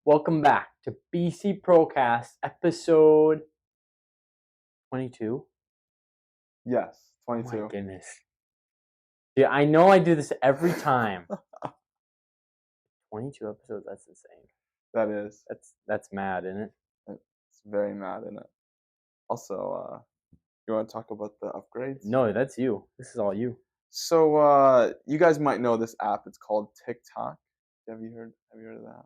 Welcome back to BC Pro Cast episode 22. Yes, Oh 22. my goodness. Yeah, I know I do this every time. 22 episodes, that's insane. That is. That's mad, isn't it? It's very mad, isn't it? Also, you want to talk about the upgrades? No, that's you. This is all you. So, you guys might know this app. It's called TikTok. Have you heard of that?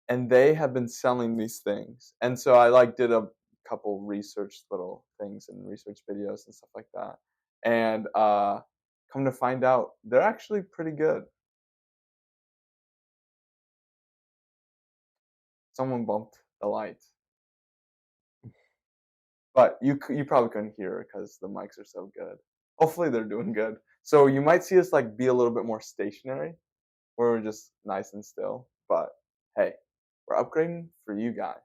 And they have been selling these things. And so I did a couple research little things and research videos and stuff like that. And come to find out, they're actually pretty good. Someone bumped the light. But you probably couldn't hear it because the mics are so good. Hopefully they're doing good. So you might see us be a little bit more stationary, where we're just nice and still. But hey, we're upgrading for you guys.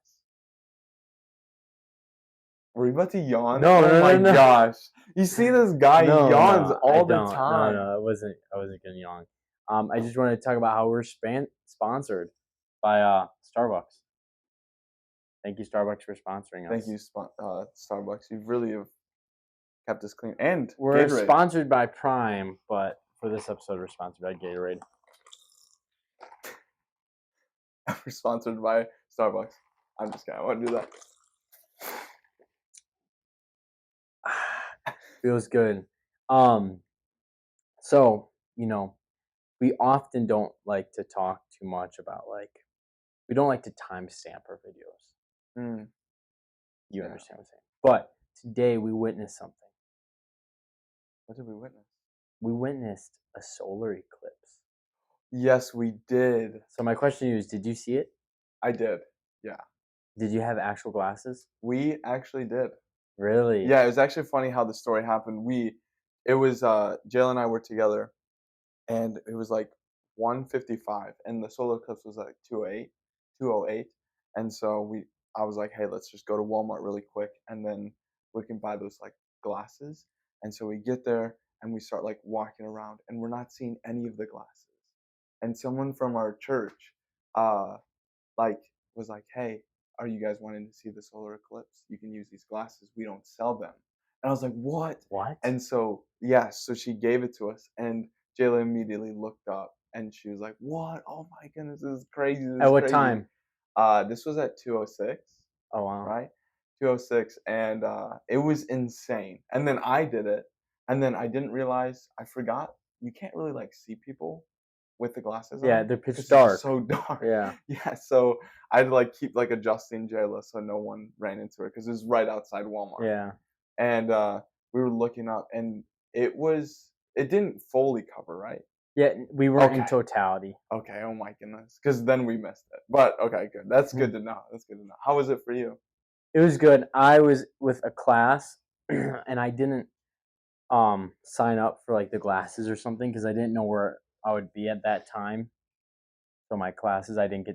Were you about to yawn? No, oh my no. gosh! You see this guy yawns all the time. No, I wasn't gonna yawn. I just wanted to talk about how we're sponsored by Starbucks. Thank you, Starbucks, for sponsoring us. Thank you, Starbucks. You really have kept us clean. And we're Gatorade. Sponsored by Prime, but for this episode, we're sponsored by Gatorade. We're sponsored by Starbucks. I'm just kidding. I want to do that. Feels good. So, we often don't like to talk too much about we don't like to timestamp our videos. You understand what I'm saying? But today we witnessed something. What did we witness? We witnessed a solar eclipse. Yes, we did. So my question to you is, did you see it? I did. Yeah. Did you have actual glasses? We actually did. Really? Yeah, it was actually funny how the story happened. Jayla and I were together, and it was 1:55, and the solar eclipse was 2:08, and so I was like, hey, let's just go to Walmart really quick, and then we can buy those glasses. And so we get there and we start walking around, and we're not seeing any of the glasses. And someone from our church, was like, hey, are you guys wanting to see the solar eclipse? You can use these glasses. We don't sell them. And I was like, what? What? And so, so she gave it to us, and Jayla immediately looked up, and she was like, what? Oh my goodness, this is crazy. At what time? This was at 2:06. Oh, wow. Right? 2:06, and it was insane. And then I did it, and then I didn't realize, I forgot, you can't really see people with the glasses on. Yeah, they're pitch dark. It's so dark. Yeah. Yeah, so I had to keep adjusting Jayla so no one ran into it, because it was right outside Walmart. Yeah. And we were looking up, and it didn't fully cover, right? Yeah, we weren't in totality. Okay, oh my goodness, because then we missed it. But okay, good. That's good to know. How was it for you? It was good. I was with a class, and I didn't sign up for the glasses or something because I didn't know where I would be at that time. So my classes, I didn't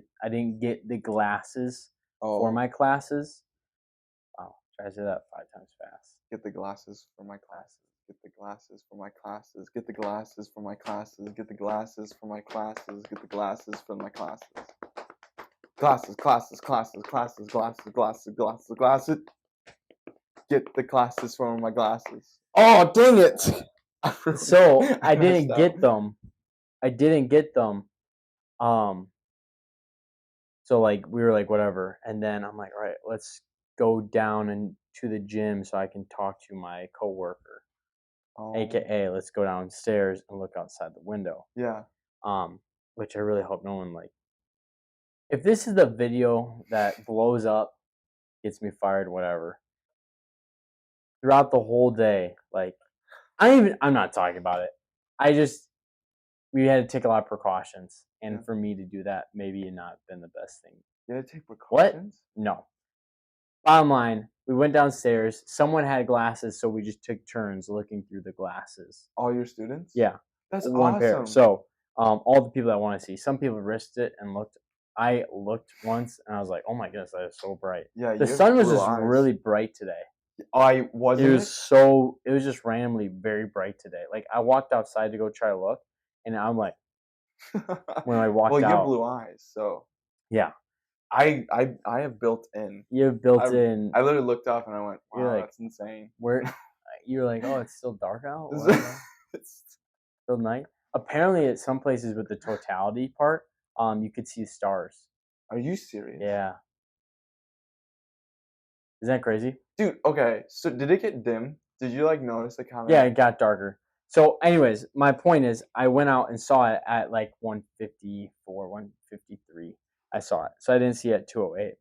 get the glasses for my classes. Wow, try to say that 5 times fast. Get the glasses for my classes. Get the glasses for my classes. Get the glasses for my classes. Get the glasses for my classes. Get the glasses for my classes. Glasses. Get the glasses for my glasses. Oh, dang it! So I didn't get them. So we were whatever, and then I'm like, all right, let's go down and to the gym so I can talk to my coworker. AKA, let's go downstairs and look outside the window. Yeah. Which I really hope no one if this is the video that blows up, gets me fired, whatever. Throughout the whole day, I'm not talking about it. We had to take a lot of precautions, and for me to do that, maybe not been the best thing. You had to take precautions? What? No. Bottom line, we went downstairs. Someone had glasses, so we just took turns looking through the glasses. All your students? Yeah. That's one awesome. pair. So all the people that want to see. Some people risked it and looked. I looked once, and I was like, oh my goodness, that is so bright. Yeah, the sun was just really bright today. It was just randomly very bright today. I walked outside to go try to look, and I'm like, when I walked out. Well, you have blue eyes, so Yeah, I have built in. you have built-in. I literally looked up and I went, You're "Wow, like, that's insane." where? You're like, oh, it's still dark out. What? It's Still night. Apparently, at some places with the totality part, you could see stars. Are you serious? Yeah, isn't that crazy? Dude, okay, so did it get dim? Did you, like, notice it Yeah, kinda it got darker. So, anyways, my point is, I went out and saw it at like 154, 153. I saw it, so I didn't see it at 208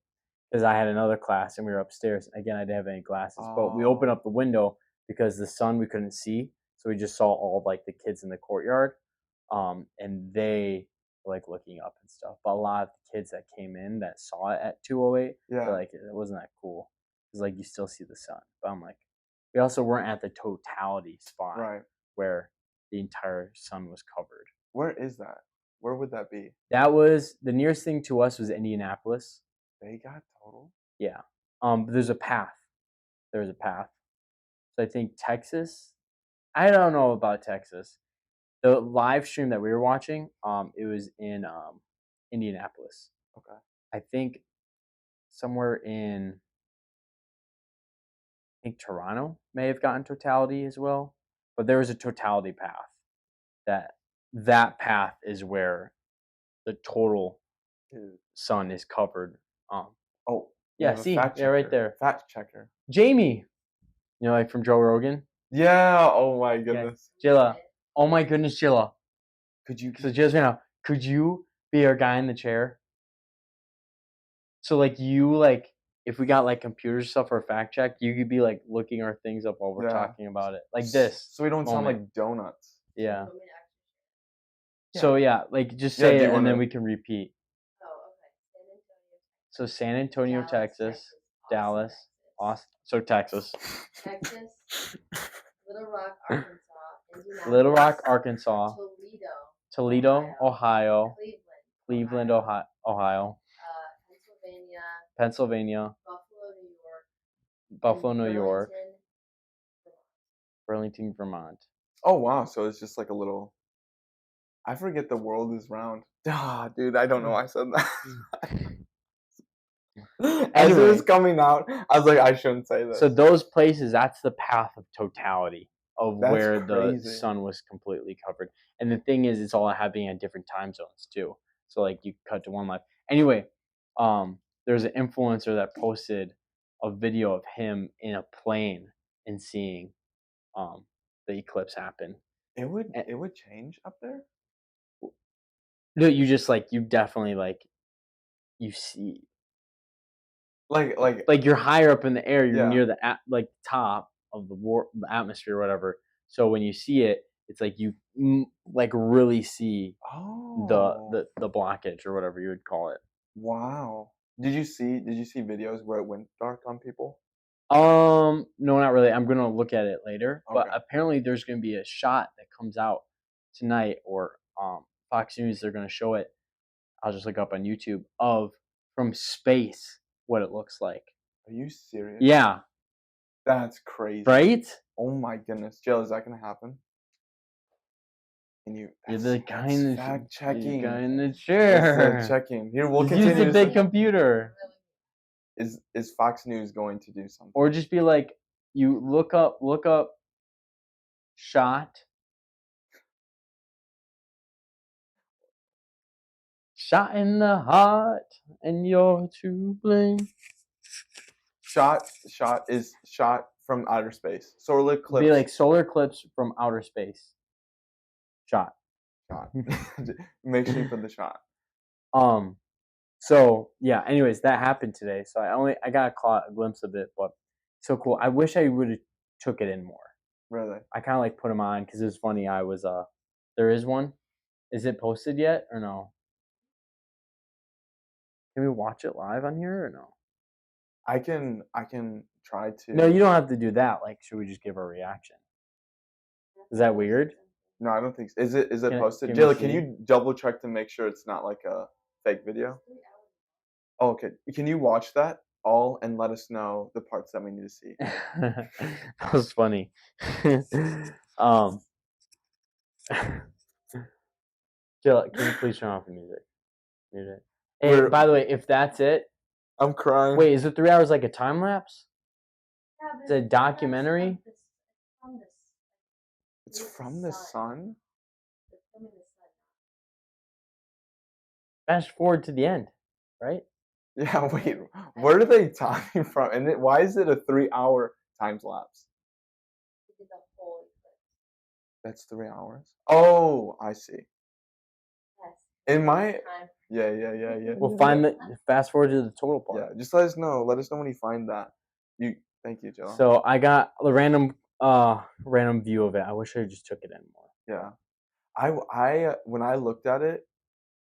because I had another class and we were upstairs. Again, I didn't have any glasses, but we opened Oh, up the window because the sun we couldn't see, so we just saw all of, like, the kids in the courtyard, and they were like looking up and stuff. But a lot of the kids that came in that saw it at 208, they're yeah, like, it wasn't that cool. It's like you still see the sun, but I'm like, we also weren't at the totality spot right. where the entire sun was covered. Where is that? Where would that be? That was the nearest thing to us was Indianapolis. They got total? Yeah. But there's a path. There's a path. So I think Texas. I don't know about Texas. The live stream that we were watching, it was in Indianapolis. Okay. I think somewhere in I think Toronto may have gotten totality as well. But there was a totality path. That path is where the total Dude. sun is covered. Um, Oh, we yeah, have a see, fact yeah, right checker. there. Fact checker. Jamie, like from Joe Rogan. Yeah, oh my Yeah, goodness. Jilla. Oh my goodness, Jilla. Could you So Jilla's right now. Could you be our guy in the chair? So like you like if we got like computer stuff for a fact check, you could be like looking our things up while we're Yeah. talking about it, like this So we don't sound moment. like donuts. Yeah. Yeah. So yeah, like just Yeah, say do it you and then wanna we can repeat. So San Antonio, Texas, Dallas, Austin. So Texas, Little Rock, Arkansas, Toledo, Ohio, Cleveland, Ohio, Pennsylvania, Buffalo, New York, Burlington, Vermont. Oh, wow, so it's just like a little I forget the world is round. Ah, dude, I don't know why I said that. As it was Anyway, coming out, I was like, "I shouldn't say so this." those places, that's the path of totality of That's where the crazy. sun was completely covered. And the thing is, it's all happening at different time zones too. So like you cut to one life. Anyway, there's an influencer that posted a video of him in a plane and seeing the eclipse happen. And, It would change up there? no, you just like you definitely like you see Like like you're higher up in the air, you're yeah. near the like top of the atmosphere or whatever. So when you see it, it's like you like really see Oh, the blockage or whatever you would call it. wow. Did you see videos where it went dark on people? No, not really. I'm gonna look at it later, but Okay. apparently there's gonna be a shot that comes out tonight, or Fox News. They're gonna show it. I'll just look up on YouTube of from space what it looks like. Are you serious? Yeah, That's crazy. right. Oh my goodness. Jill, is that gonna happen? Can you You're the guy in the fact the guy checking. in the That's chair. checking. Here, we'll Just use continue the to big say computer, is Fox News going to do something? or just be like, you look up shot in the heart, and you're to blame. Shot from outer space. Solar Be eclipse like solar eclipse from outer space. Shot. shot. Make sure you put the shot. um. So yeah. Anyways, that happened today. So I got a glimpse of it, but so cool. I wish I would have took it in more. Really? I kind of like put them on because it was funny. I was there is one. Is it posted yet or no? Can we watch it live on here or no? I can try No, you to don't have to do that. Like, should we just give our reaction? Is that weird? No, I don't think so. Is it posted? Can we Jayla, can see? you double check to make sure it's not like a fake video? Oh, okay. Can you watch that all and let us know the parts that we need to see? That was funny. um, Jill, can you please turn off the music? Mute it. And by the way, if that's it, I'm crying. wait, is the 3 hours like a time lapse? It's a documentary. It's from the sun. Fast forward to the end, right? Yeah, wait. Where are they talking from? And why is it a 3-hour time lapse? That's 3 hours. Oh, I see. In my yeah. We'll find the fast forward to the total part. Yeah, just let us know. Let us know when you find that. Thank you, Joe. So I got a random view of it. I wish I just took it in more. Yeah. I when I looked at it,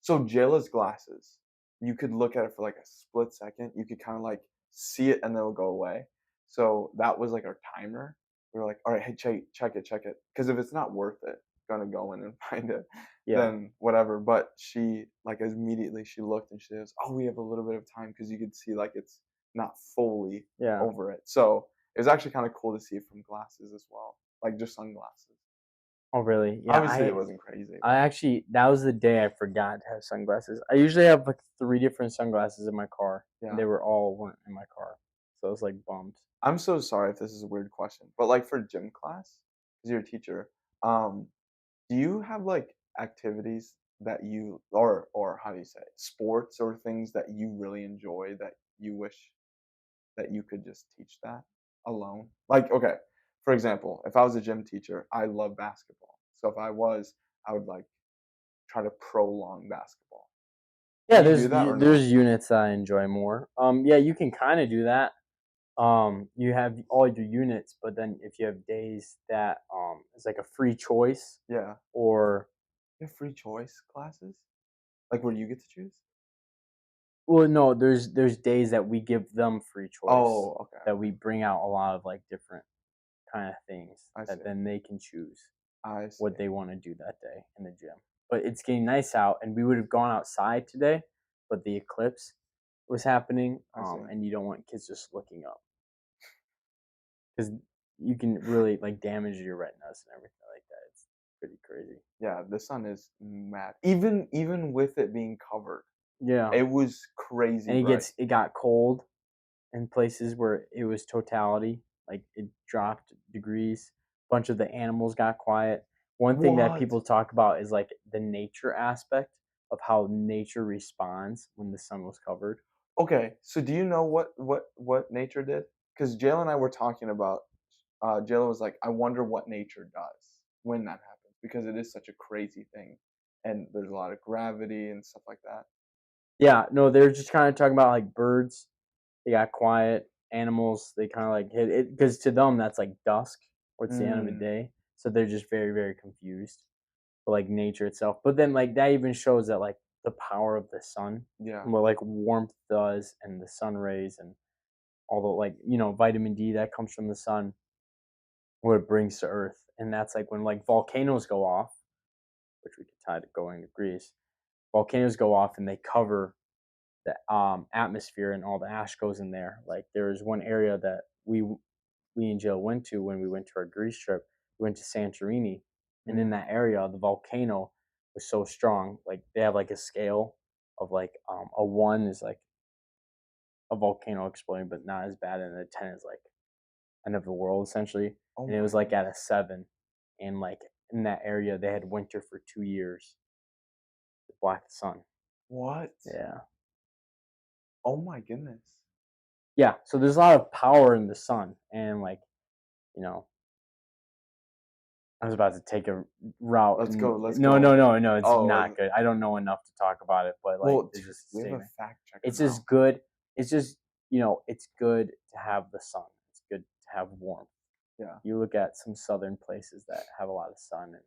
so Jayla's glasses, you could look at it for like a split second. You could kind of like see it and then it'll go away. So that was like our timer. We were like, all right, hey, check it. Because if it's not worth it, gonna go in and find it, Yeah. then whatever. But she like immediately she looked and she goes, oh, we have a little bit of time because you could see like it's not fully over it. So it was actually kind of cool to see it from glasses as well, like just sunglasses. Oh, really? Yeah. Obviously, it wasn't crazy. That was the day I forgot to have sunglasses. I usually have like 3 different sunglasses in my car. Yeah. And they weren't in my car. So I was like bummed. I'm so sorry if this is a weird question, but like for gym class, because you're a teacher, do you have like activities that you or how do you say it, sports or things that you really enjoy that you wish that you could just teach that alone? Like, okay, for example, if I was a gym teacher, I love basketball. So if I was, I would like try to prolong basketball. Yeah, Do you do that or no? there's units I enjoy more. Yeah, you can kind of do that. You have all your units, but then if you have days that it's like a free choice, Yeah. or You have free choice classes? Like where you get to choose? well, no, there's days that we give them free choice. Oh, okay. That we bring out a lot of like different kind of things I that see. then they can choose I see. what they want to do that day in the gym. But it's getting nice out, and we would have gone outside today, but the eclipse was happening, I see. and you don't want kids just looking up because you can really like damage your retinas and everything like that. It's pretty crazy. Yeah, the sun is mad. Even with it being covered, Yeah, it was crazy and bright. it got cold in places where it was totality, like it dropped degrees. A bunch of the animals got quiet. One thing that What? people talk about is like the nature aspect of how nature responds when the sun was covered. Okay, so do you know what nature did? Because Jayla and I were talking about. Jayla was like, "I wonder what nature does when that happens because it is such a crazy thing, and there's a lot of gravity and stuff like that." Yeah, no, they're just kind of talking about like birds. They got quiet. Animals, they kind of like hit it because to them that's like dusk or it's the end of the Mm, day. So they're just very, very confused for like nature itself. But then like that even shows that like the power of the sun yeah. and what like warmth does and the sun rays and all the like, vitamin D that comes from the sun, what it brings to Earth. And that's like when like volcanoes go off, which we could tie to going to Greece. Volcanoes go off and they cover the atmosphere and all the ash goes in there. Like there was one area that we and Jill went to when we went to our Greece trip. We went to Santorini, and in Mm, that area, the volcano was so strong. Like they have like a scale of like a 1 is like a volcano exploding, but not as bad, and a 10 is like end of the world essentially. oh And it my was like at a goodness. 7, and like in that area, they had winter for 2 years to block the sun. What? Yeah. Oh my goodness. Yeah, so there's a lot of power in the sun, and like you know, I was about to take a route, Let's and go. Let's no, go. no, no, no, it's Oh, not good. I don't know enough to talk about it, but like, well, it's dude, just a we have a statement. fact checker It's now. just good. It's just it's good to have the sun. It's good to have warmth. Yeah. You look at some southern places that have a lot of sun, and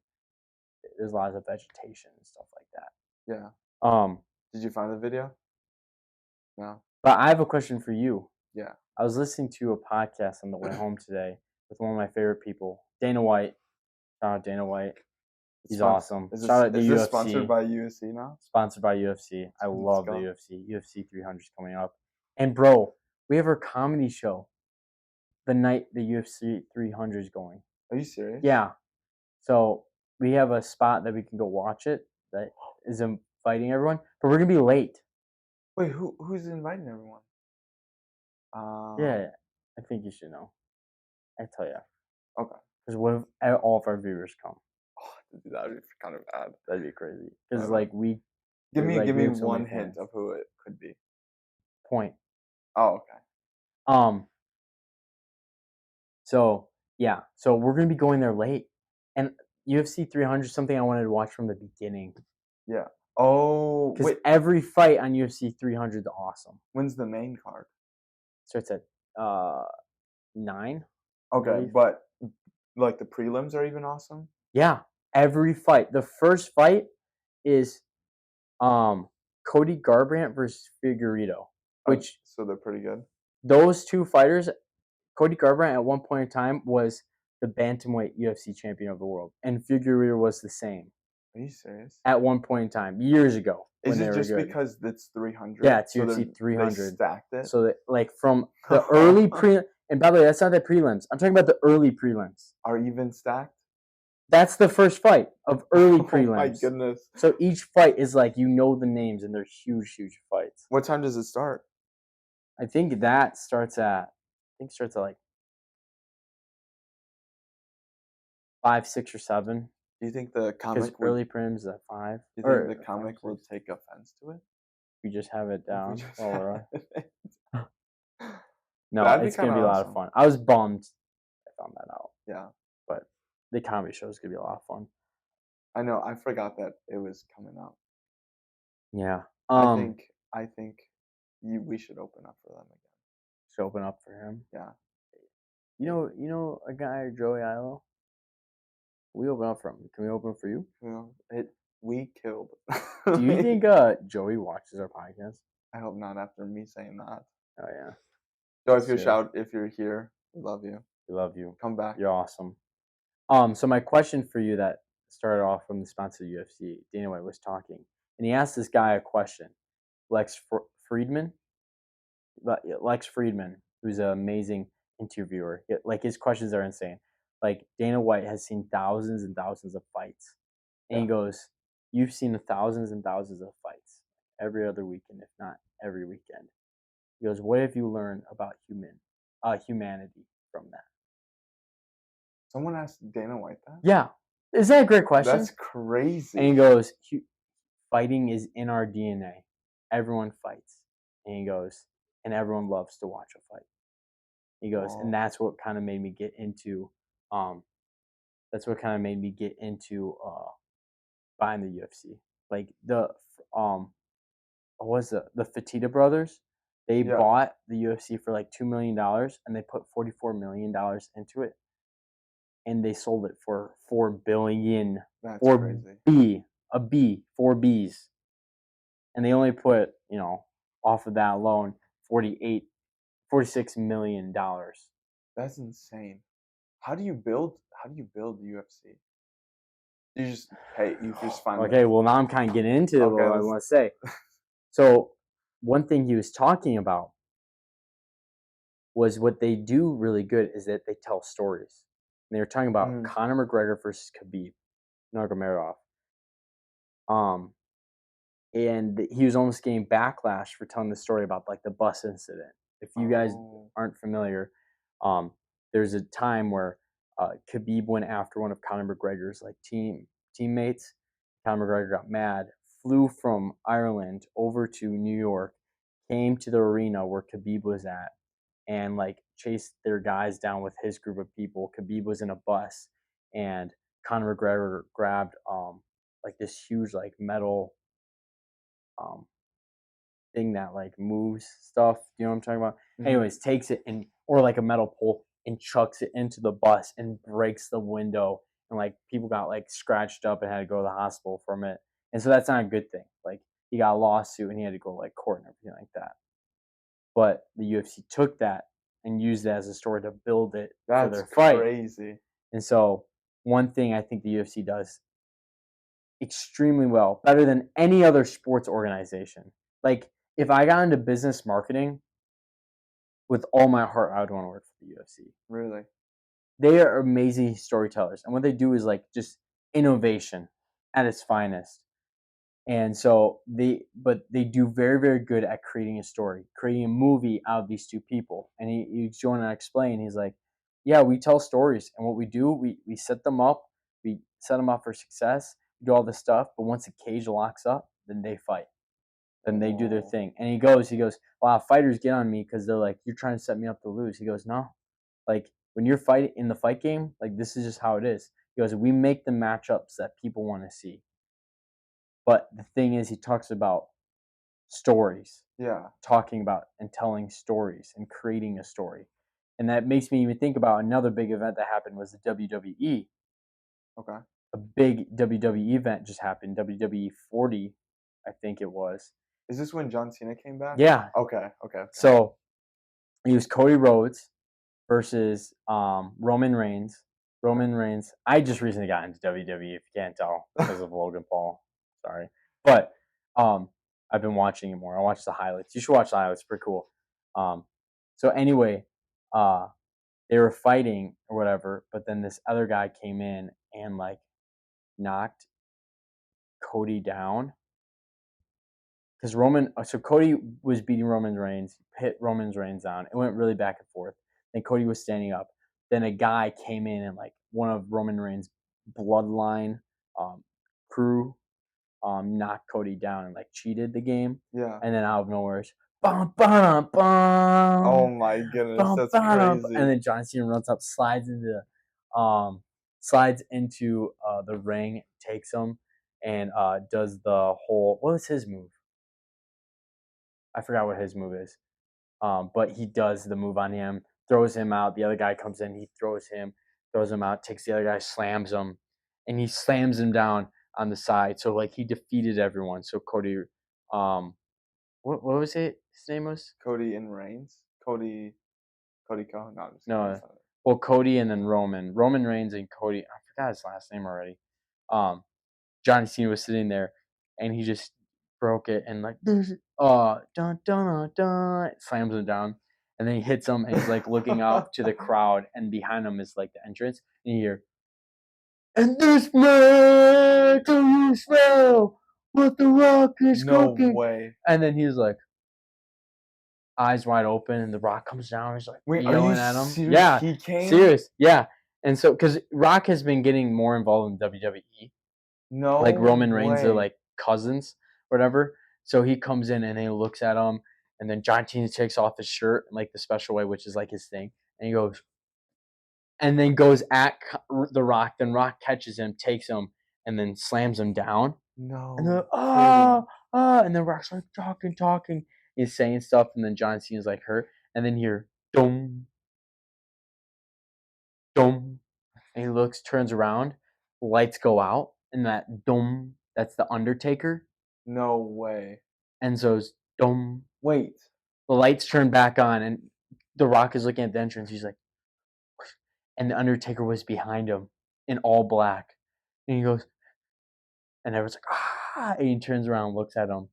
there's lots of vegetation and stuff like that. Yeah. Um, Did you find the video? No. but I have a question for you. Yeah. I was listening to a podcast on the way home today with one of my favorite people, Dana White. Shout out Dana White. He's awesome. Shout out the Is this UFC. sponsored by UFC now? Sponsored by UFC. I Let's love the go. UFC. UFC 300 is coming up. And bro, we have our comedy show the night the UFC 300 is going. Are you serious? Yeah. So we have a spot that we can go watch it that is inviting everyone, but we're gonna be late. Wait, who's inviting everyone? Yeah, I think you should know. I tell you, Okay. because what if all of our viewers come? Oh, that would be kind of bad. That'd be crazy. Because Okay. like we Give me have so many one hint fans. of who it could be. Point. Oh, okay. Um. So yeah. So we're gonna be going there late, and UFC 300 is something I wanted to watch from the beginning Yeah. Oh, because wait. every fight on UFC 300 is awesome. When's the main card? Starts at 9, I Okay, believe. but like the prelims are even awesome. Yeah, every fight. The first fight is Cody Garbrandt versus Figueredo, which So they're pretty good. those two fighters, Cody Garbrandt at one point in time was the bantamweight UFC champion of the world, and Figueredo was the same Are you serious? at one point in time years ago Is when it they were just good. because it's Yeah, 300? it's So UFC they 300. stacked it. So that like from the early pre, and by the way, that's not the prelims. I'm talking about the early prelims. Are even stacked? That's the first fight of early Oh my prelims. goodness. So each fight is like the names, and they're huge, huge fights. What time does it start? I think that starts at like 5, 6, or 7 Do you think the because comic would early prelims is at 5 do you think the or 5 or comic would 6. take offense to it? We just have it If we down just while we're had on. it? No, That'd be it's kind gonna of be a lot of awesome. fun. I was bummed I found that out, Yeah. but the comedy show is gonna be a lot of fun. I know. I forgot that it was coming up. Yeah. I think we should open up for them again. Should open up for him. Yeah. You know a guy Joey Ilo. We open up for him. Can we open for you? You know, we killed. Do you think Joey watches our podcast? I hope not after me saying that. Oh yeah. So So if you're here, we love you. we love you. Come back. You're awesome. So my question for you that started off from the sponsor of the UFC, Dana White was talking, and he asked this guy a question, Lex Friedman. Lex Friedman, who's an amazing interviewer. Like his questions are insane. Like Dana White has seen thousands and thousands of fights, and he Yeah. goes, "You've seen thousands and thousands of fights every other weekend, if not every weekend." He goes, "What have you learned about humanity from that?" Someone asked Dana White that? Yeah, is that a great question? That's And he crazy. goes, fighting is in our DNA. Everyone fights. And he goes, and everyone loves to watch a fight. He goes, and Whoa. that's what kind of made me get into buying the UFC. Like the what was the Fatita brothers? They Yeah, bought the UFC for like $2 million and they put $44 million into it and they sold it for 4 billion. that's Four crazy. four B's. And they only put, off of that alone, 46 million dollars. That's insane. How do you build the UFC? You just find Okay, well now I'm kind of getting into okay, what I let's want to say. So one thing he was talking about was what they do really good is that they tell stories. And they were talking about mm, Conor McGregor versus Khabib Nurmagomedov. Um, and he was almost getting backlash for telling the story about like the bus incident. If you guys oh, aren't familiar, um, there's a time where Khabib went after one of Conor McGregor's like teammates. Conor McGregor got mad, flew from Ireland over to New York, came to the arena where Khabib was at, and like chased their guys down with his group of people. Khabib was in a bus, and Conor McGregor grabbed like this huge like metal um thing that like moves stuff. You know what I'm talking about? mhm. Anyways, takes it and or like a metal pole and chucks it into the bus and breaks the window and like people got like scratched up and had to go to the hospital from it. And so that's not a good thing. Like he got a lawsuit and he had to go like court and everything like that. But the UFC took that and used it as a story to build it for That's their fight. crazy. And so one thing I think the UFC does extremely well, better than any other sports organization. Like if I got into business marketing, with all my heart, I would want to work for the UFC. Really. They are amazing storytellers, and what they do is like just innovation at its finest. And so they do very, very good at creating a story, creating a movie out of these two people. And he's going to explain, he's like, yeah, we tell stories, and what we do, we set them up, for success, we do all this stuff, but once the cage locks up, then they fight. Then they do their Oh, thing. And he goes, wow, fighters get on me because they're like, you're trying to set me up to lose. He goes, no, like when you're fighting in the fight game, like this is just how it is. He goes, we make the matchups that people want to see. But the thing is, he talks about stories, yeah. talking about and telling stories and creating a story. And that makes me even think about another big event that happened was the WWE. Okay. A big WWE event just happened, WWE 40, I think it was. Is this when John Cena came back? Yeah. Okay. Okay. Okay. So it was Cody Rhodes versus Roman Reigns. Roman Reigns. I just recently got into WWE, if you can't tell, because of Logan Paul. Sorry, but I've been watching it more. I watched the highlights. You should watch the highlights. Pretty cool. So anyway, uh, they were fighting or whatever, but then this other guy came in and like knocked Cody down because Cody was beating Roman Reigns, hit Roman Reigns down. It went really back and forth. Then Cody was standing up. Then a guy came in and like one of Roman Reigns' bloodline crew knocked Cody down and like cheated the game. Yeah. And then out of nowhere, it's bum bum bum Oh my goodness, bum that's bum, and crazy. then John Cena runs up, the ring, takes him, and does the whole. What was his move? I forgot what his move is. But he does the move on him, throws him out. The other guy comes in, he throws him out, takes the other guy, slams him, and he slams him down on the side. So like he defeated everyone. So Cody, what was it? His name was Cody and Reigns. Cody Cohen. No, I'm just kidding. no, That's not it. well Cody and then Roman Reigns and Cody. I forgot his last name already. Um, Johnny Cena was sitting there, and he just broke it and like dun dun dun slams him down, and then he hits him, and he's like looking out to the crowd, and behind him is like the entrance, and you hear, "And this man, do you smell what the Rock is No cooking?" way. And then he's like, eyes wide open, and the Rock comes down, he's like Wait, are you yelling at him. serious? Yeah, He came? serious, yeah. And so, because Rock has been getting more involved in WWE, like No Roman Reigns are way. like cousins, whatever. So he comes in and he looks at him, and then John Cena takes off his shirt in like the special way, which is like his thing, and he goes, and then goes at the Rock. Then Rock catches him, takes him, and then slams him down. And then No kidding. and then Rock's like talking, he's saying stuff, and then John Cena's like hurt, and then here, dum dum, and he looks, turns around, lights go out, and that dum, that's the Undertaker. No way. Enzo's dum. Wait. The lights turn back on, and The Rock is looking at the entrance. He's like, and the Undertaker was behind him in all black. And he goes, and everyone's like, ah. And he turns around, looks at him,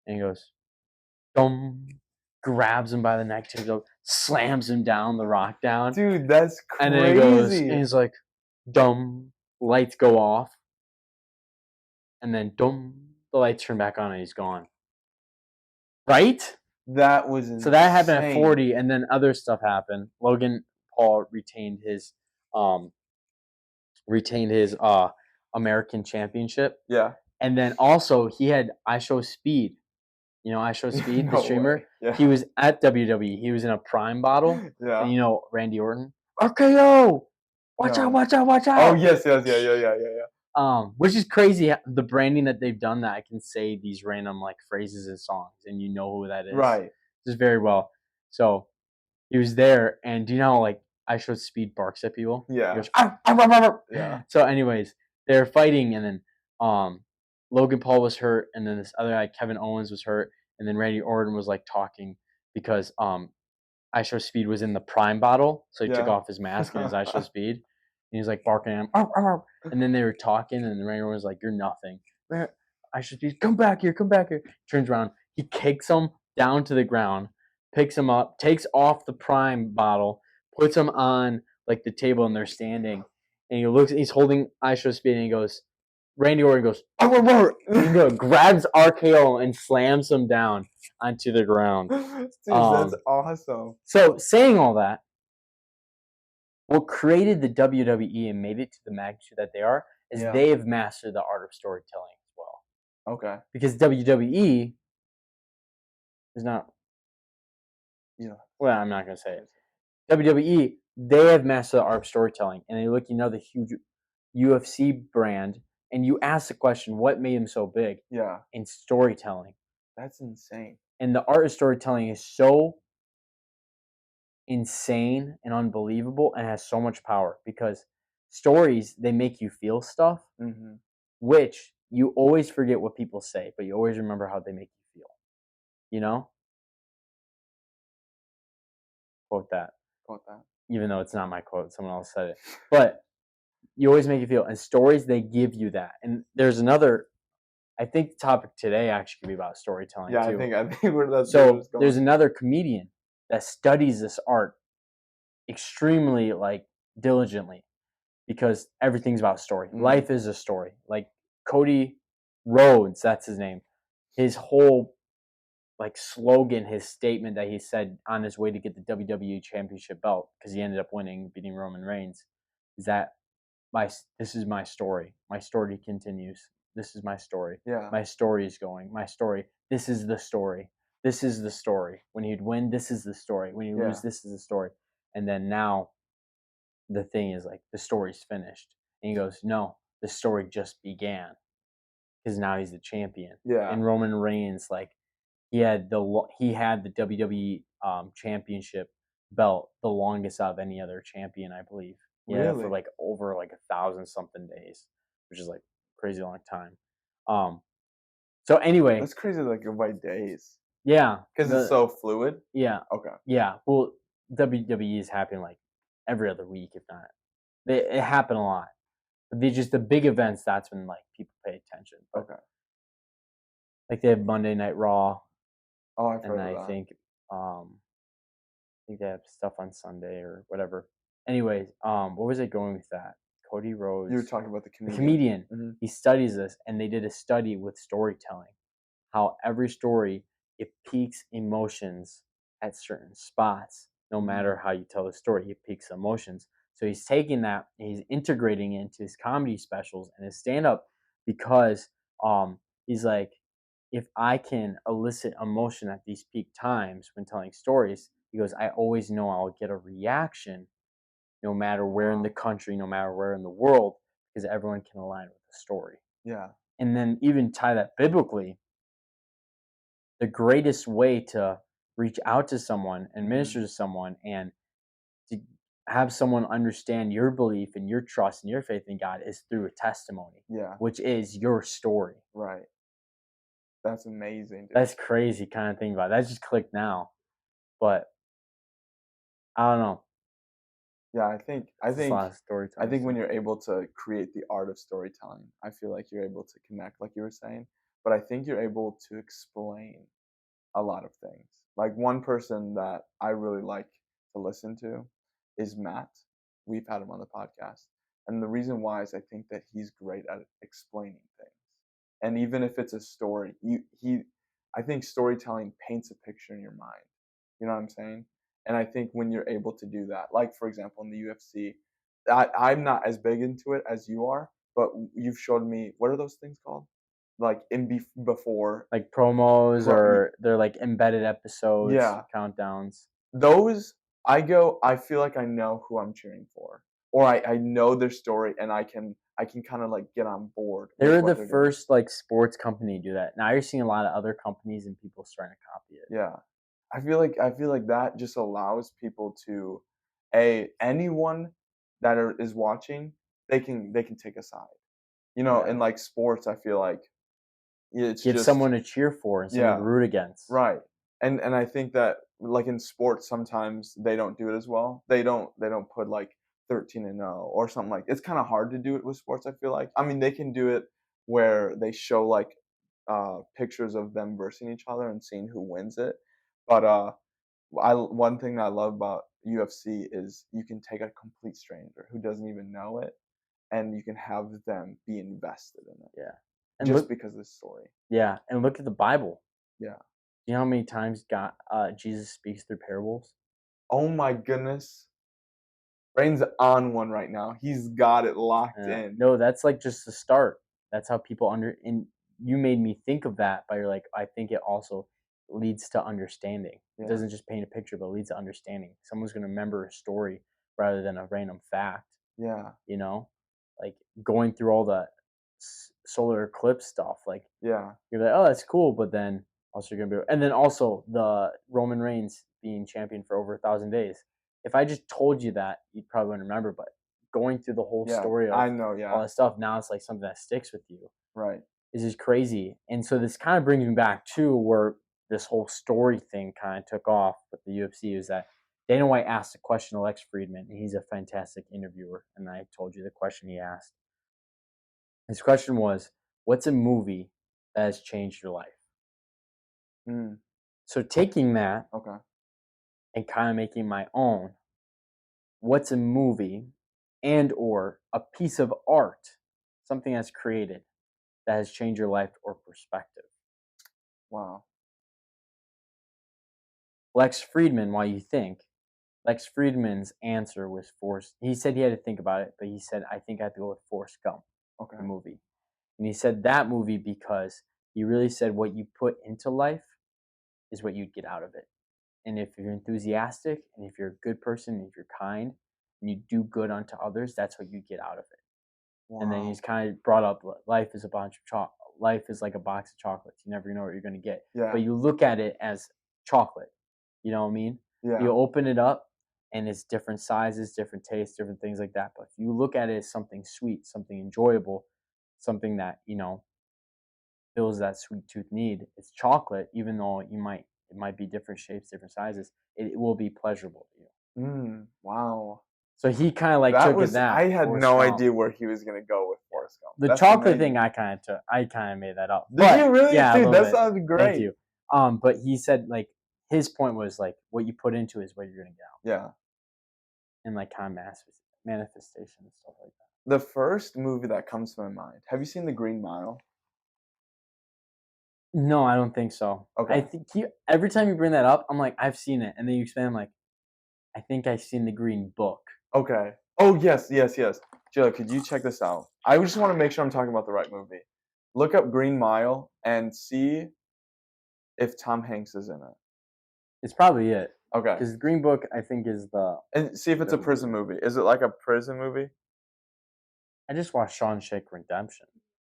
and he goes, dum, grabs him by the neck, takes him, slams him down, The Rock down. Dude, that's And then he goes, and crazy. he's like, dum, lights go off. And then, dum, the lights turn back on, and he's gone. Right? That was So that happened at insane. 40, and then other stuff happened. Logan Paul um retained his American championship, Yeah. and then also he had I Show Speed. You know I Show Speed, the No streamer. way. Yeah. He was at WWE. He was in a Prime bottle, Yeah. and you know Randy Orton, RKO. Watch out! No. Watch out! Watch Oh, out! yes, yes, yeah. Which is crazy. The branding that they've done, that I can say these random like phrases and songs, and you know who that is. Right. Just very well. So he was there, and do you know how, like I Show Speed barks at people? He Yeah. goes, "Arr, arr, arr, arr." Yeah. So, anyways, they're fighting, and then Logan Paul was hurt, and then this other guy, Kevin Owens, was hurt, and then Randy Orton was like talking because I Show Speed was in the Prime bottle, so he took Yeah. off his mask and his I Show Speed, and he was like barking at him, "Arr, arr, arr." And then they were talking, and Randy Orton was like, "You're nothing." I Show Speed, come back here, come back here. Turns around, he kicks him down to the ground, picks him up, takes off the Prime bottle, puts him on like the table, and they're standing. And he looks, he's holding I Show Speed, and he goes, Randy Orton goes, grabs RKO and slams him down onto the ground. Dude, that's awesome. So saying all that, what created the WWE and made it to the magnitude that they are is they have mastered the art of storytelling as well. Okay. Because WWE is not. Well, I'm not gonna say it. WWE, they have mastered the art of storytelling, and they look at another huge UFC brand, and you ask the question, what made them so big? Yeah. In storytelling. That's insane. And the art of storytelling is so insane and unbelievable and has so much power because stories, they make you feel stuff, which you always forget what people say, but you always remember how they make you feel. You know? Quote that. Even though it's not my quote, someone else said it. But you always make you feel. And stories, they give you that. And there's another, I think the topic today actually could be about storytelling too. I think that's so there's another comedian that studies this art extremely diligently because everything's about story. Life is a story. Like Cody Rhodes, that's his name. His whole slogan, his statement that he said on his way to get the WWE Championship belt, because he ended up winning, beating Roman Reigns, is that this is my story. My story continues. This is my story. Yeah. My story is going. My story. This is the story. This is the story. When he'd win, this is the story. When you lose, this is the story. And then now the thing is the story's finished. And he goes, no, the story just began. Because now he's the champion. Yeah. And Roman Reigns, he had the WWE championship belt the longest out of any other champion, I believe. Yeah, for over 1,000 something days, which is crazy long time. So anyway, that's crazy. By days. Yeah, because it's so fluid. Yeah. Okay. Yeah. Well, WWE is happening every other week, if not. It happened a lot. But the big events. That's when people pay attention. But, Okay. they have Monday Night Raw. Oh, I've heard and of that. I think they have stuff on Sunday or whatever. Anyways, what was I going with that? Cody Rhodes. You were talking about the comedian. The comedian. He studies this, and they did a study with storytelling. How every story, it peaks emotions at certain spots. No matter how you tell the story, it peaks emotions. So he's taking that and he's integrating it into his comedy specials and his stand-up because he's like, if I can elicit emotion at these peak times when telling stories, he goes, I always know I'll get a reaction no matter where in the country, no matter where in the world, because everyone can align with the story. Yeah. And then even tie that biblically, the greatest way to reach out to someone and minister to someone and to have someone understand your belief and your trust and your faith in God is through a testimony. Yeah. Which is your story. Right. That's amazing, dude. That's crazy kind of thing about it. That just clicked now. But I don't know. Yeah, I think a lot of storytelling. I think when you're able to create the art of storytelling, I feel like you're able to connect, like you were saying. But I think you're able to explain a lot of things. Like one person that I really like to listen to is Matt. We've had him on the podcast. And the reason why is I think that he's great at explaining things. And even if it's a story, I think storytelling paints a picture in your mind. You know what I'm saying? And I think when you're able to do that, like for example in the UFC, I'm not as big into it as you are, but you've showed me, what are those things called? Before, promos, or they're embedded episodes, yeah, countdowns. Those I feel like I know who I'm cheering for, or I know their story, and I can kind of get on board. They were the first sports company to do that. Now you're seeing a lot of other companies and people starting to copy it. Yeah, I feel like that just allows people to, anyone that is watching, they can take a side. In sports, I feel like it's Give just someone to cheer for and someone to root against. Right. And I think that in sports sometimes they don't do it as well. They don't put 13-0 or something it's kind of hard to do it with sports, I feel like. I mean, they can do it where they show pictures of them versing each other and seeing who wins it. But one thing that I love about UFC is you can take a complete stranger who doesn't even know it, and you can have them be invested in it Yeah. And just look, because of this story. yeah, and look at the Bible. Yeah. You know how many times God, Jesus speaks through parables? Oh my goodness. Brain's on one right now. He's got it locked in. No, that's like just the start. That's how people and you made me think of that, but you're like, I think it also leads to understanding. It Yeah. doesn't just paint a picture, but it leads to understanding. Someone's gonna remember a story rather than a random fact, Yeah. you know? Like going through all the solar eclipse stuff, like Yeah. you're like, oh, that's cool, but then also you're gonna be, and then also the Roman Reigns being champion for over 1,000 days. If I just told you that, you'd probably wouldn't remember. But going through the whole Yeah. story of I know, all yeah. that stuff, now it's like something that sticks with you. Right. This is crazy, and so this kind of brings me back to where this whole story thing kind of took off with the UFC. Is that Dana White asked a question to Lex Friedman, and he's a fantastic interviewer. And I told you the question he asked. His question was, "What's a movie that has changed your life?" Mm, So taking that okay. and kind of making my own, what's a movie and or a piece of art, something that's created that has changed your life or perspective? Wow. Lex Friedman, while you think, Lex Friedman's answer was Forrest. He said he had to think about it, but he said, I think I have to go with Forrest Gump, the Okay. movie. And he said that movie because he really said what you put into life is what you'd get out of it. And if you're enthusiastic and if you're a good person and if you're kind and you do good unto others, that's what you get out of it. And then he's Wow. kind of brought up life is a bunch of life is like a box of chocolates. You never know what you're going to get. But Yeah. you look at it as chocolate. You know what I mean? You Yeah. open it up and it's different sizes, different tastes, different things like that. But if you look at it as something sweet, something enjoyable, something that, fills that sweet tooth need, it's chocolate, even though it might be different shapes, different sizes, it will be pleasurable to you. Wow. So he kind of like That took it was that I had Forrest no Gump. idea where he was gonna go with Yeah. Forrest Gump. The That's chocolate thing amazing. I kinda made that up. Did you But really? yeah, a Dude, little that bit. sounds Thank great. you. But he said like his point was like what you put into is what you're gonna get out. Yeah. And like kind of manifestation and stuff like that. The first movie that comes to my mind. Have you seen The Green Mile? No, I don't think so. I Okay. think every time you bring that up, I'm like, I've seen it. And then you explain, I'm like, I think I've seen the green book. Okay. Oh, yes, yes, yes. Jill, could you check this out? I just wanna make sure I'm talking about the right movie. Look up Green Mile and see if Tom Hanks is in it. It's probably it. Okay. Because the green book I think is the And see if it's a good prison movie. movie. Is it like a prison movie? I just watched Shawshank Redemption.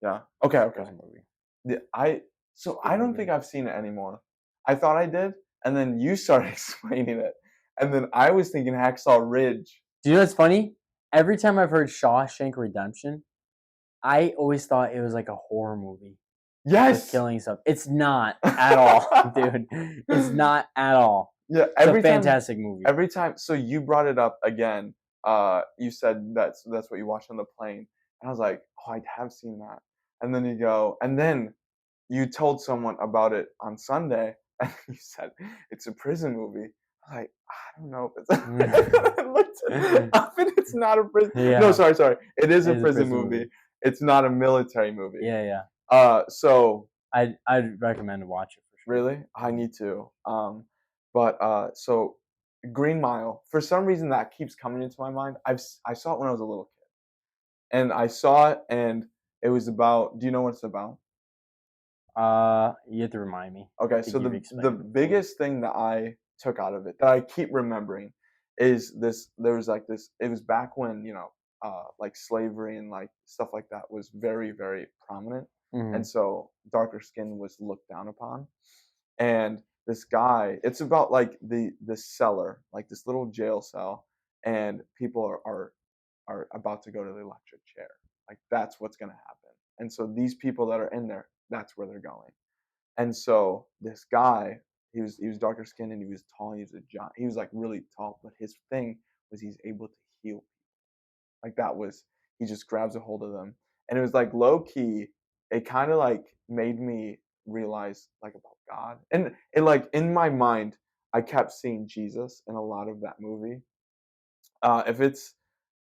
Yeah. Okay, It's a okay. prison movie. Yeah, It's a good I don't think movie. I've seen it anymore. I thought I did, and then you started explaining it, and then I was thinking Hacksaw Ridge. Do you know what's funny? Every time I've heard Shawshank Redemption, I always thought it was like a horror movie with Yes! killing stuff. It's not at all, dude. It's not at all. Yeah, It's a fantastic movie. every time so you brought it up again, you said that's what you watched on the plane, and I was like, "Oh, I have seen that." And then you go and then you told someone about it on Sunday, and you said, "It's a prison movie." I was like, "I don't know if it's" I looked it up and it's not a prison no, Yeah, sorry. It is it a is a prison prison movie. movie. It's not a military movie. Yeah, yeah. So I'd recommend to watch it for sure. really? I Mhm. need to. So Green Mile, for some reason that keeps coming into my mind. I saw it when I was a little kid, and I saw it, and it was about. Do you know what it's about? You have to remind me. I Okay, so think you've the explained it before. biggest thing that I took out of it that I keep remembering is this. There was like this. It was back when like slavery and like stuff like that was very very prominent, and Mhm. so darker skin was looked down upon. And this guy, it's about like the cellar, like this little jail cell, and people are about to go to the electric chair. Like that's what's gonna happen. And so these people that are in there, that's where they're going. And so this guy, he was darker skinned and he was tall. He was a giant. He was like really tall, but his thing was he's able to heal. Like that was he just grabs a hold of them, and it was like low key. It kind of like made me realize like about God, and like in my mind, I kept seeing Jesus in a lot of that movie. If it's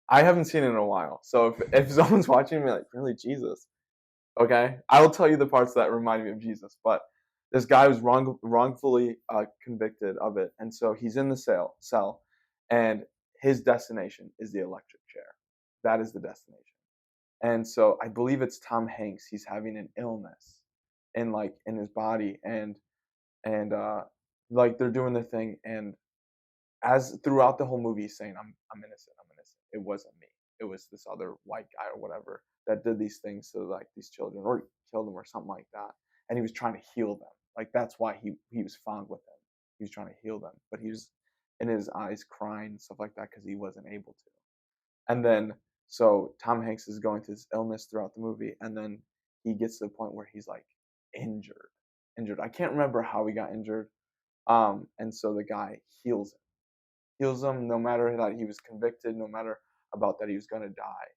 I haven't seen it in a while. So if someone's watching me, like, really, Jesus? Okay, I'll tell you the parts that remind me of Jesus. But this guy was wrongfully convicted of it, and so he's in the cell, and his destination is the electric chair. That is the destination. And so I believe it's Tom Hanks. He's having an illness in his body, and like they're doing their thing, and as throughout the whole movie, he's saying, I'm innocent, I'm innocent. It wasn't me. It was this other white guy or whatever that did these things to like these children or killed them or something like that. And he was trying to heal them. Like that's why he was found with them. He was trying to heal them, but he was in his eyes crying and stuff like that because he wasn't able to. And then so Tom Hanks is going through this illness throughout the movie, and then he gets to the point where he's like injured. Injured. I can't remember how he got injured. And so the guy heals him no matter that he was convicted, no matter about that he was going to die.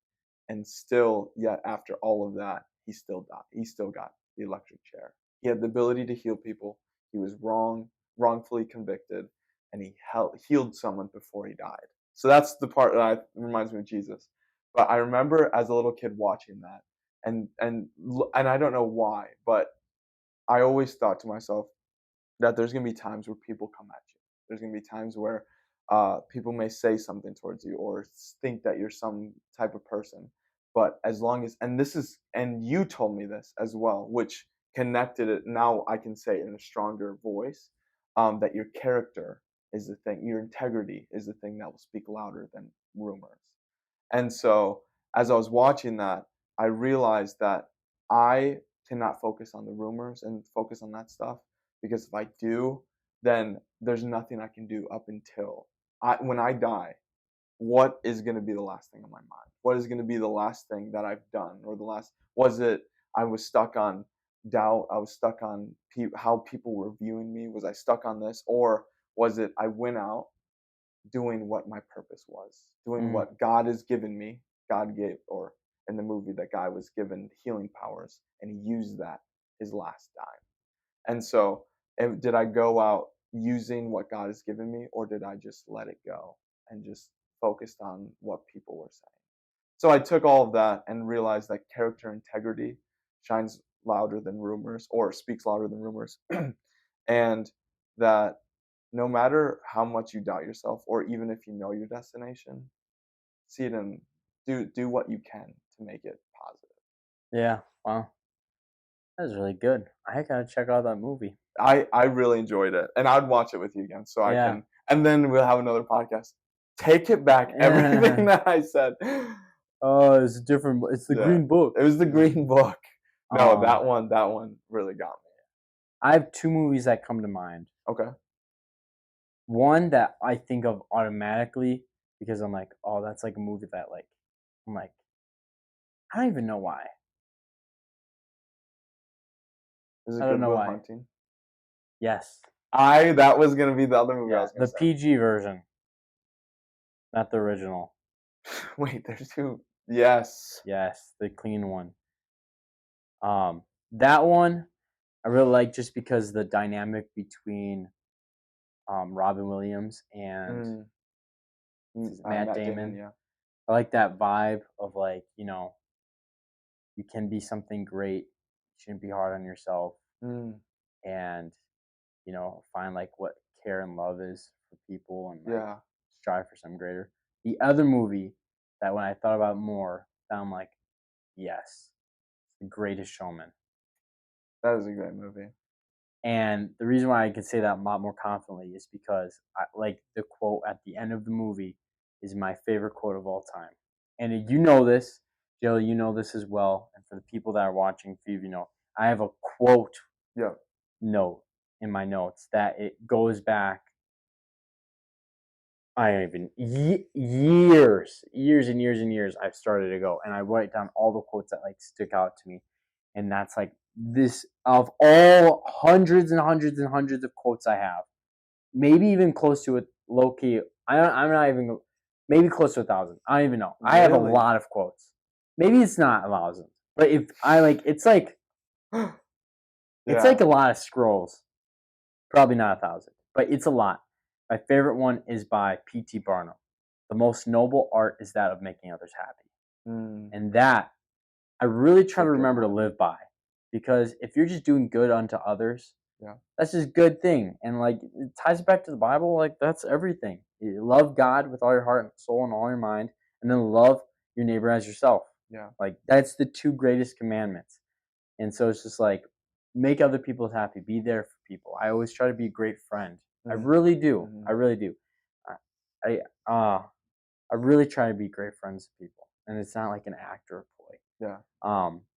And still, yet after all of that, he still died. He still got the electric chair. He had the ability to heal people. He was wrongfully convicted, and he healed someone before he died. So that's the part that reminds me of Jesus. But I remember as a little kid watching that, and I don't know why, but I always thought to myself, that there's going to be times where people come at you. There's going to be times where people may say something towards you or think that you're some type of person. But as long as, and you told me this as well, which connected it. Now I can say it in a stronger voice that your character is the thing, your integrity is the thing that will speak louder than rumors. And so as I was watching that, I realized that I cannot focus on the rumors and focus on that stuff because if I do, then there's nothing I can do up until when I die. What is going to be the last thing on my mind? What is going to be the last thing that I've done, or the last? Was it I was stuck on doubt? I was stuck on how people were viewing me. Was I stuck on this, or was it I went out doing what my purpose was, doing Mm. what God has given me. God gave, or in the movie, that guy was given healing powers, and he used that his last dime. And so, did I go out using what God has given me, or did I just let it go and just focused on what people were saying? So I took all of that and realized that character integrity shines louder than rumors, or speaks louder than rumors, and that no matter how much you doubt yourself, or even if you know your destination, see it and do what you can to make it positive. Yeah. Wow. That was really good. I gotta check out that movie. I really enjoyed it, and I'd watch it with you again, so I Yeah. can, and then we'll have another podcast. Take it back, everything that I said. Oh, it's a different. It's the Yeah, Green Book. it was the Green Book. No, Um, that one really got me. I have two movies that come to mind. Okay. One that I think of automatically because I'm like, oh, that's like a movie that like, I'm like, I don't even know why. Is I it don't Good know Will why. Hunting? Yes. That was gonna be the other movie I Yeah, was gonna the say. PG version, not the original. Wait, there's two. Yes. Yes, the clean one. Um, that one I really like just because the dynamic between Robin Williams and Mm, Matt Matt Damon. Damon. Yeah. I like that vibe of like, you can be something great. You shouldn't be hard on yourself, Mm, and find like what care and love is for people, and like yeah. strive for something greater. The other movie that when I thought about it more, that I'm like, yes, The Greatest Showman. That is a great movie. And the reason why I can say that a lot more confidently is because like the quote at the end of the movie is my favorite quote of all time. And you know this, Jill, you know this as well. And for the people that are watching, for I have a quote Yeah. note in my notes that it goes back. I don't even years and years and years. I've started to go, and I write down all the quotes that like stick out to me, and that's like this of all hundreds and hundreds and hundreds of quotes I have, maybe even close to it. Low key, I'm not even maybe close to 1,000. I don't even know. I have a Really? lot of quotes. Maybe it's not 1,000, but if I like, it's Yeah. like a lot of scrolls. Probably not 1,000, but it's a lot. My favorite one is by P.T. Barnum. the most noble art is that of making others happy. Mm, And that I really that's try a to good remember to one. live by, because if you're just doing good unto others, Yeah, that's just a good thing. And like it ties back to the Bible, like that's everything. You love God with all your heart and soul and all your mind, and then love your neighbor as yourself. yeah. Like that's the two greatest commandments. And so it's just like make other people happy, be there for people. I always try to be a great friend. I Mhm, really do. I mhm. really do. I I really try to be great friends with people, and it's not like an act or a ploy. Yeah,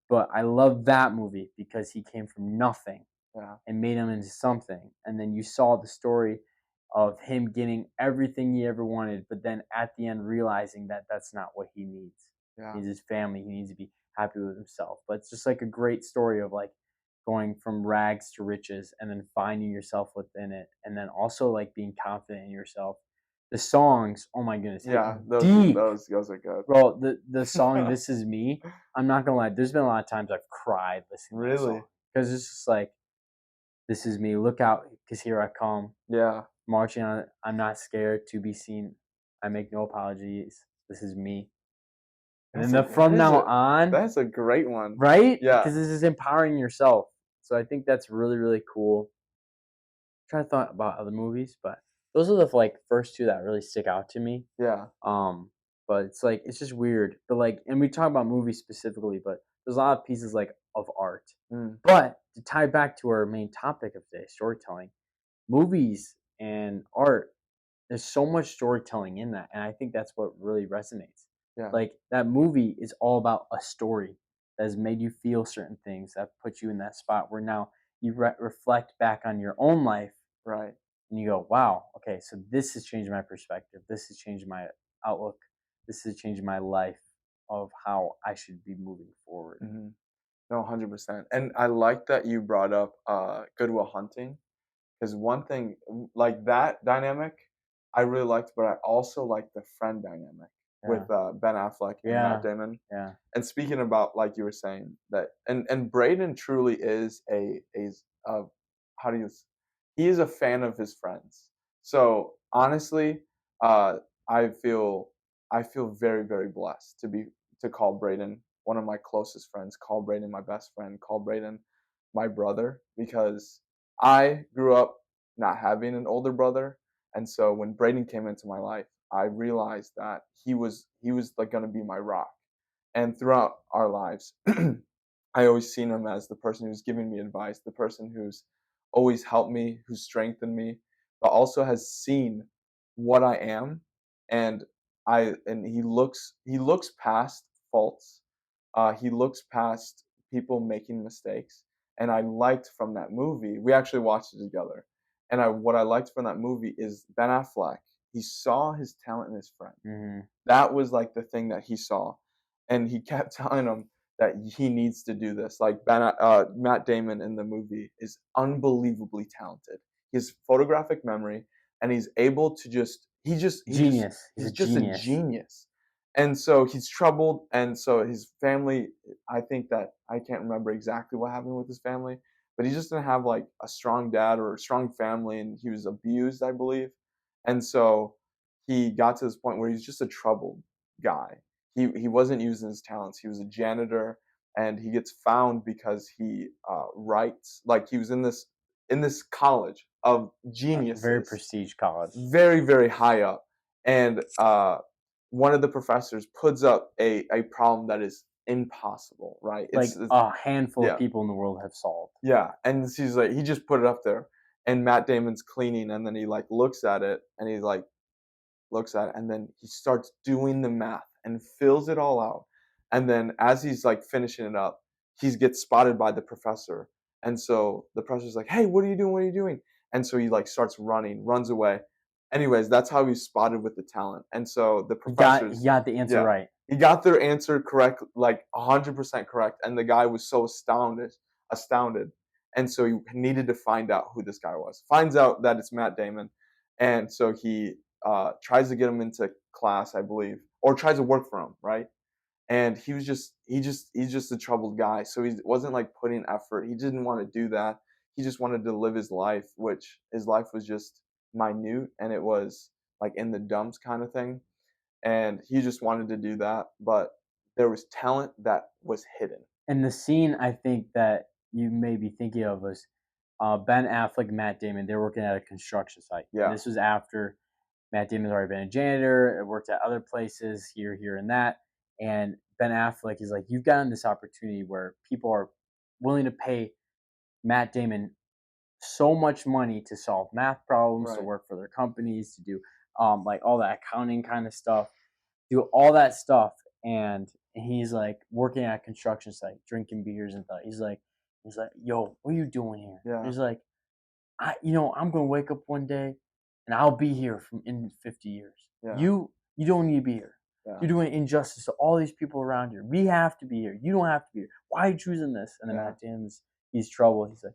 But I love that movie because he came from nothing yeah, and made him into something. And then you saw the story of him getting everything he ever wanted, but then at the end realizing that that's not what he needs. He yeah, needs his family. He needs to be happy with himself. But it's just like a great story of like going from rags to riches and then finding yourself within it. And then also like being confident in yourself. The songs, oh my goodness, hit yeah. Those are deep. those are good. Bro, the song "This Is Me," I'm not gonna lie, there's been a lot of times I've cried listening to that Really? song because it's just like, "This is me, look out, cause here I come, Yeah. marching on. I'm not scared to be seen. I make no apologies. This is me." And then That's a the that "From is now a on," that's a great one. right? Yeah, Because this is empowering yourself. So I think that's really, really cool. Trying to thought about other movies, but those are the like first two that really stick out to me. yeah. Um, but it's like it's just weird. But like, and we talk about movies specifically, but there's a lot of pieces like of art. Mm, But to tie back to our main topic of today, storytelling, movies and art, there's so much storytelling in that, and I think that's what really resonates. yeah, Like that movie is all about a story that has made you feel certain things that put you in that spot where now you reflect back on your own life right. and you go, wow, okay, so this has changed my perspective. This has changed my outlook. This has changed my life of how I should be moving forward. Mhm. No, 100%. And I like that you brought up, Good Will Hunting. 'Cause one thing like that dynamic, I really liked, but I also liked the friend dynamic Yeah, with, Ben Affleck and Matt yeah, Damon. yeah. And speaking about, like you were saying, that and Braedon truly is a how do you s he is a fan of his friends. So, honestly, uh, I feel I feel very, very blessed to call Braedon one of my closest friends, call Braedon my best friend, call Braedon my brother, because I grew up not having an older brother, and so when Braedon came into my life, I realized that he was, like, gonna be my rock. And throughout our lives, I always seen him as the person who's giving me advice, the person who's always helped me, who's strengthened me, but also has seen what I am, and he looks past faults. He looks past people making mistakes, and I liked from that movie. We actually watched it together, and what I liked from that movie is Ben Affleck. He saw his talent in his friend. Hmm. That was, like, the thing that he saw, and he kept telling him that he needs to do this. Like, Matt Damon in the movie is unbelievably talented. He has photographic memory, and he's able to Genius. He's a he's just a genius. genius. And so he's troubled, and so his family, I think that I can't remember exactly what happened with his family, but he just didn't have, like, a strong dad or a strong family, and he was abused, I believe. And so he got to this point where he's just a troubled guy. He wasn't using his talents. He was a janitor, and he gets found because he writes. Like, he was in this college of Very geniuses, prestige college. very, very high up, and one of the professors puts up a problem that is impossible. Right? Like It's a handful of yeah, people in the world have solved. yeah, and he's like, he just put it up there, and Matt Damon's cleaning, and then he, like, looks at it, and he's like, looks at it, and then he starts doing the math and fills it all out. And then as he's, like, finishing it up, he gets spotted by the professor. And so the professor's like, "Hey, what are you doing? What are you doing?" And so he, like, starts running, runs away. Anyways, that's how he's spotted with the talent. And so the He professors, got the answer yeah, right. he got their answer correct, like 100% correct. And the guy was so astounded. And so he needed to find out who this guy was. Finds out that it's Matt Damon. And so he tries to get him into class, I believe, or tries to work for him, right? And he's just a troubled guy. So he wasn't, like, putting effort. He didn't want to do that. He just wanted to live his life, which his life was just minute, and it was, like, in the dumps kind of thing. and he just wanted to do that, but there was talent that was hidden. And the scene I think that you may be thinking of was Ben Affleck and Matt Damon. They're working at a construction site. And Yeah, this was after Matt Damon's already been a janitor, worked at other places here, and that. And Ben Affleck is like, you've gotten this opportunity where people are willing to pay Matt Damon so much money to solve math problems, to right. work for their companies, to do like all that accounting kind of stuff, do all that stuff. And he's like working at a construction site, drinking beers and stuff. He's like, yo, what are you doing here? Yeah, He's like, I'm gonna wake up one day and I'll be here from in 50 years. yeah, You don't need to be here. yeah, You're doing injustice to all these people around here. We have to be here. You don't have to be here. Why are you choosing this? And then yeah, Matt Damon's he's trouble. He's like,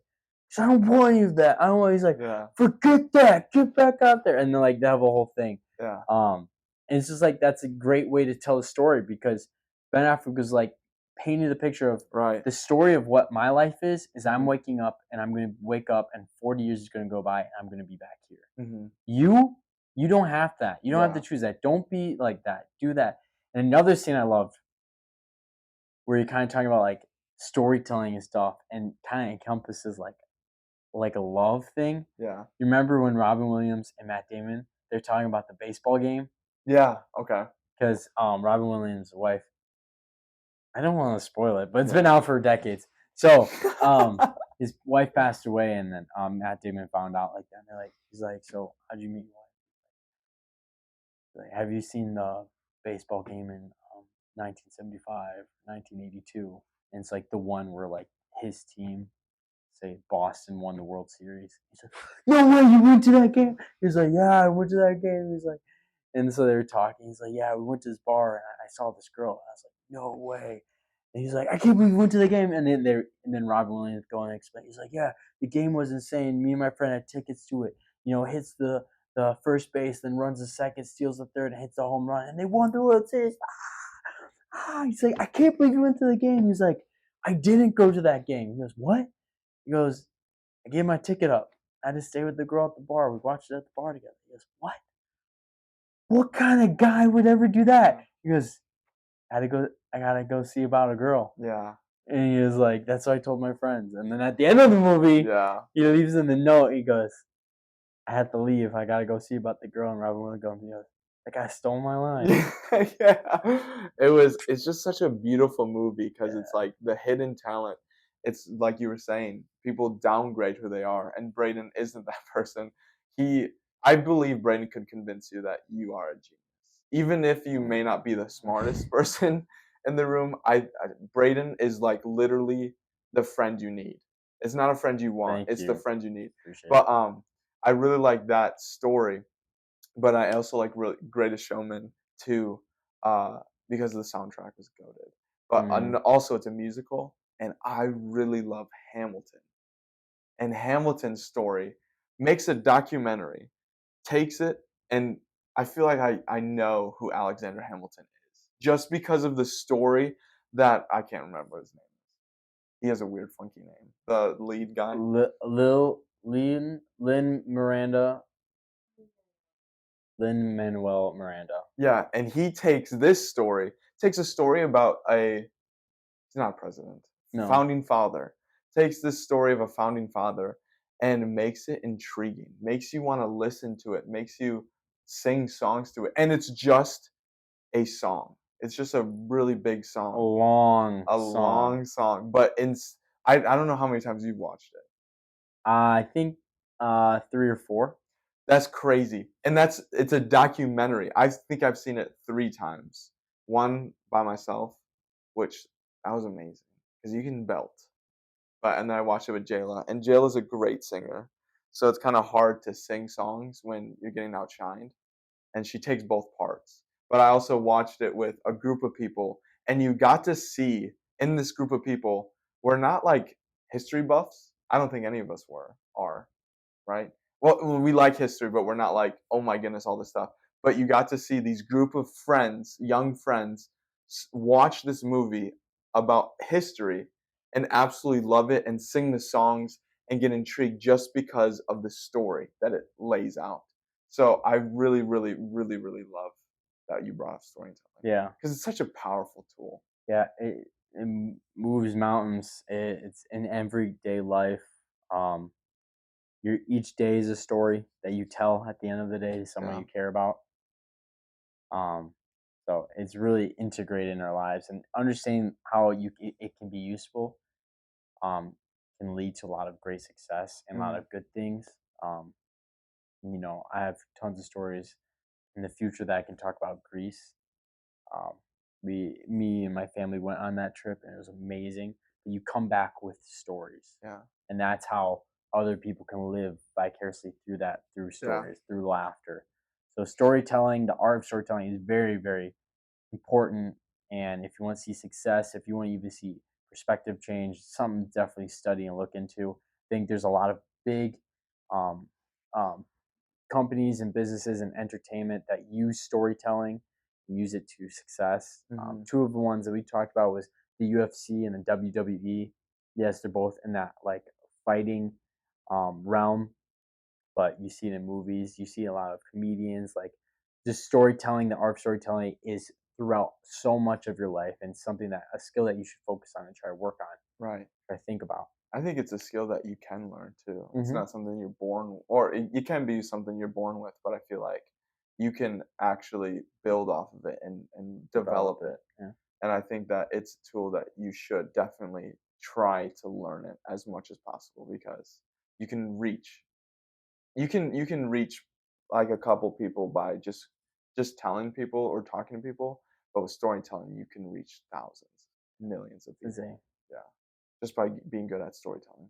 I don't want any of that. I don't want. He's like, yeah, forget that. Get back out there. And then like they have a whole thing. yeah, And it's just like that's a great way to tell a story because Ben Affleck was like painted a picture of right. the story of what my life is I'm Mhm, waking up and I'm going to wake up and 40 years is going to go by and I'm going to be back here. mhm, You don't have that. You don't have to yeah, choose that. Don't be like that. Do that. And another scene I loved where you're kind of talking about like storytelling and stuff and kind of encompasses like a love thing. yeah, You remember when Robin Williams and Matt Damon they're talking about the baseball game yeah, okay, because Robin Williams' wife I don't want to spoil it, but it's been yeah. out for decades. So, his wife passed away, and then Matt Damon found out like that. And they're like, he's like, so how'd you meet your wife? Like, have you seen the baseball game in 1975, 1982? And it's like the one where like his team, say Boston, won the World Series. He's like, no way, you went to that game. He's like, yeah, I went to that game. He's like, and so they were talking. He's like, yeah, we went to this bar and I saw this girl. And I was like, no way. And he's like, I can't believe we went to the game. And then Robin Williams going and explain. He's like, yeah, the game was insane. Me and my friend had tickets to it. Hits the first base, then runs the second, steals the third, and hits the home run, and they won the World Series. He's like, I can't believe you went to the game. He's like, I didn't go to that game. He goes, what? He goes, I gave my ticket up. I had to stay with the girl at the bar. We watched it at the bar together. He goes, what? What kind of guy would ever do that? Yeah, He goes, I gotta go see about a girl. yeah, And he was like, that's what I told my friends. And then at the end of the movie, yeah. he leaves in the note, he goes, I had to leave. I gotta go see about the girl. And Robin Williams goes, that guy stole my line. Yeah, yeah. It's just such a beautiful movie because it's like the hidden talent. It's like you were saying, people downgrade who they are, and Braedon isn't that person. He I believe Braedon could convince you that you are a genius. Even if you may not be the smartest person in the room, Braedon is like literally the friend you need. It's not a friend you want, Thank it's the you. friend you need. Appreciate it. But I really like that story, but I also like really Greatest Showman too, because the soundtrack was goated. But Mm. also it's a musical, and I really love Hamilton. And Hamilton's story makes a documentary, takes it, and I feel like I know who Alexander Hamilton is just because of the story that I can't remember his name. He has a weird, funky name. The lead guy. Lin Miranda, Lin Manuel Miranda. Yeah, and he takes a story about he's not a president, No. founding father, takes this story of a founding father and makes it intriguing, makes you want to listen to it, makes you sing songs to it. And it's just a song. It's just a really big A song, long a song. long song. But I don't know how many times you've watched it. I think 3 or 4. That's crazy. And it's a documentary. I think I've seen it 3 times. One by myself, which that was amazing because you can belt. And then I watched it with Jayla, and Jayla's a great singer. So it's kind of hard to sing songs when you're getting outshined, and she takes both parts. But I also watched it with a group of people, and you got to see in this group of people, we're not like history buffs. I don't think any of us are, right? Well, we like history, but we're not like, oh my goodness, all this stuff. But you got to see these group of friends, young friends, watch this movie about history and absolutely love it and sing the songs and get intrigued just because of the story that it lays out. So I really, really, really, really love that you brought up storytelling Yeah. because it's such a powerful tool. Yeah, it moves mountains. It's in everyday life. Um, each day is a story that you tell at the end of the day to someone Yeah. you care about. Um, so it's really integrated in our lives, and understanding how it can be useful um, can lead to a lot of great success and a lot Mm, of good things. Um, I have tons of stories in the future that I can talk about Greece. Um, me and my family went on that trip, and it was amazing. But you come back with stories, yeah. and that's how other people can live vicariously through that, through Yeah. stories, through laughter. So storytelling, the art of storytelling, is very, very important. And if you want to see success, if you want to even see perspective change, something to definitely study and look into. I think there's a lot of big um, um, companies and businesses and entertainment that use storytelling and use it to success. Mhm. Two of the ones that we talked about was the UFC and the WWE. Yes, they're both in that like fighting realm, but you see it in movies. You see a lot of comedians like just storytelling. The art of storytelling is throughout so much of your life, and something that a skill that you should focus on and try to work on. Right. Try to think about. I think it's a skill that you can learn too. It's Mm-hmm. not something you're born or it can be something you're born with, but I feel like you can actually build off of it and Develop develop it. it. Yeah. And I think that it's a tool that you should definitely try to learn it as much as possible because you can reach you can reach like a couple people by just telling people or talking to people, but with storytelling you can reach thousands, millions of It's people. Yeah. Just by being good at storytelling.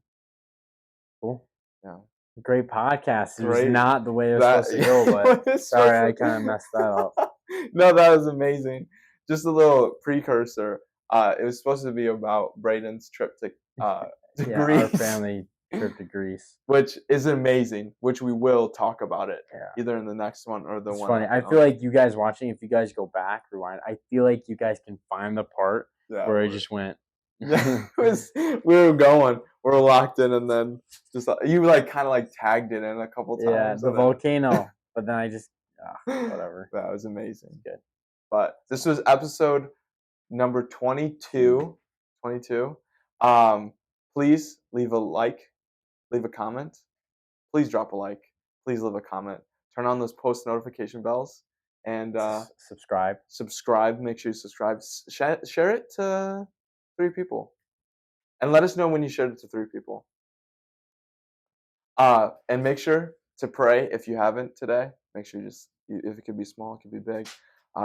cool. Yeah. Great podcast. It was Great. not the way it was That supposed to go, but it's supposed sorry, I kind of messed that up. to No, that was amazing. Just a little precursor. It was supposed to be about Braedon's trip to Yeah, our Greece, family trip to Greece. which is amazing, which we will talk about it Yeah, either in the next one or the it's one funny. after I that feel one. like you guys watching, if you guys go back, rewind, I feel like you guys can find the part Yeah, where it just went. yeah, we were going, we were locked in, and then just you like kind of like tagged it in a couple Yeah, times, the and then volcano. But then I just, whatever. that was It's amazing. good. But this So, was episode number 22. 22. Please leave a like, leave a comment. Please drop a like. Please leave a comment. Turn on those post notification bells and subscribe. subscribe. Make sure you subscribe. Share it to 3 people. And let us know when you shared it to 3 people. And make sure to pray if you haven't today. Make sure if it could be small, it could be big.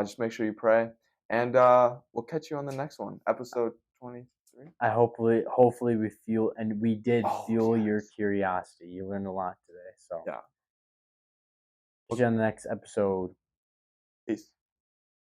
Just make sure you pray. And we'll catch you on the next one, episode 23. I hopefully we feel, and we did Oh, fuel your yes. curiosity. You learned a lot today. So, Yeah. see you on the next episode. Peace.